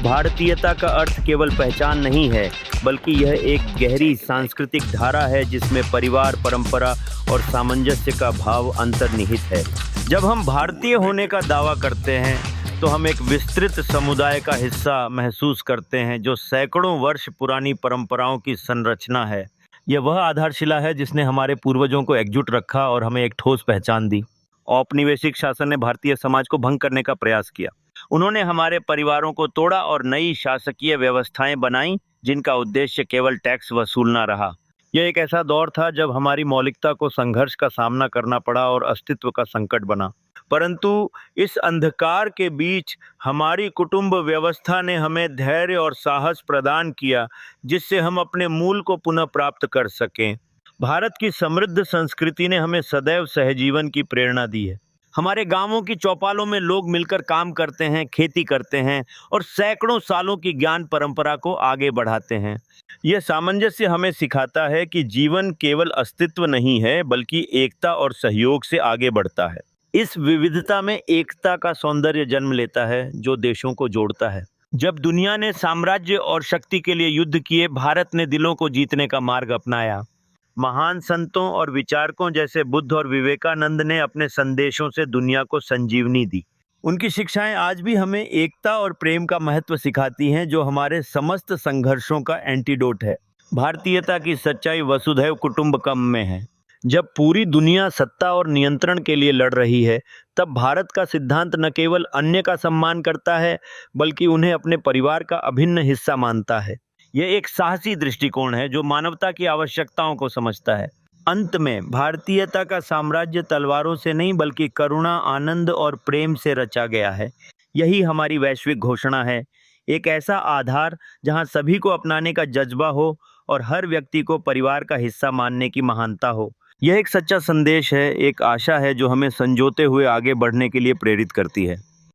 भारतीयता का अर्थ केवल पहचान नहीं है, बल्कि यह एक गहरी सांस्कृतिक धारा है जिसमें परिवार, परंपरा और सामंजस्य का भाव अंतर्निहित है। जब हम भारतीय होने का दावा करते हैं, तो हम एक विस्तृत समुदाय का हिस्सा महसूस करते हैं जो सैकड़ों वर्ष पुरानी परंपराओं की संरचना है। यह वह आधारशिला है जिसने हमारे पूर्वजों को एकजुट रखा और हमें एक ठोस पहचान दी। औपनिवेशिक शासन ने भारतीय समाज को भंग करने का प्रयास किया। उन्होंने हमारे परिवारों को तोड़ा और नई शासकीय व्यवस्थाएं बनाई जिनका उद्देश्य केवल टैक्स वसूलना रहा। यह एक ऐसा दौर था जब हमारी मौलिकता को संघर्ष का सामना करना पड़ा और अस्तित्व का संकट बना। परंतु इस अंधकार के बीच हमारी कुटुंब व्यवस्था ने हमें धैर्य और साहस प्रदान किया, जिससे हम अपने मूल को पुनः प्राप्त कर सकें। भारत की समृद्ध संस्कृति ने हमें सदैव सहजीवन की प्रेरणा दी है। हमारे गांवों की चौपालों में लोग मिलकर काम करते हैं, खेती करते हैं और सैकड़ों सालों की ज्ञान परंपरा को आगे बढ़ाते हैं। यह सामंजस्य हमें सिखाता है कि जीवन केवल अस्तित्व नहीं है, बल्कि एकता और सहयोग से आगे बढ़ता है। इस विविधता में एकता का सौंदर्य जन्म लेता है, जो देशों को जोड़ता है। जब दुनिया ने साम्राज्य और शक्ति के लिए युद्ध किए, भारत ने दिलों को जीतने का मार्ग अपनाया। महान संतों और विचारकों जैसे बुद्ध और विवेकानंद ने अपने संदेशों से दुनिया को संजीवनी दी। उनकी शिक्षाएं आज भी हमें एकता और प्रेम का महत्व सिखाती हैं, जो हमारे समस्त संघर्षों का एंटीडोट है। भारतीयता की सच्चाई वसुधैव कुटुंबकम में है। जब पूरी दुनिया सत्ता और नियंत्रण के लिए लड़ रही है, तब भारत का सिद्धांत न केवल अन्य का सम्मान करता है, बल्कि उन्हें अपने परिवार का अभिन्न हिस्सा मानता है। यह एक साहसी दृष्टिकोण है जो मानवता की आवश्यकताओं को समझता है। अंत में भारतीयता का साम्राज्य तलवारों से नहीं, बल्कि करुणा, आनंद और प्रेम से रचा गया है। यही हमारी वैश्विक घोषणा है, एक ऐसा आधार जहां सभी को अपनाने का जज्बा हो और हर व्यक्ति को परिवार का हिस्सा मानने की महानता हो। यह एक सच्चा संदेश है, एक आशा है जो हमें संजोते हुए आगे बढ़ने के लिए प्रेरित करती है।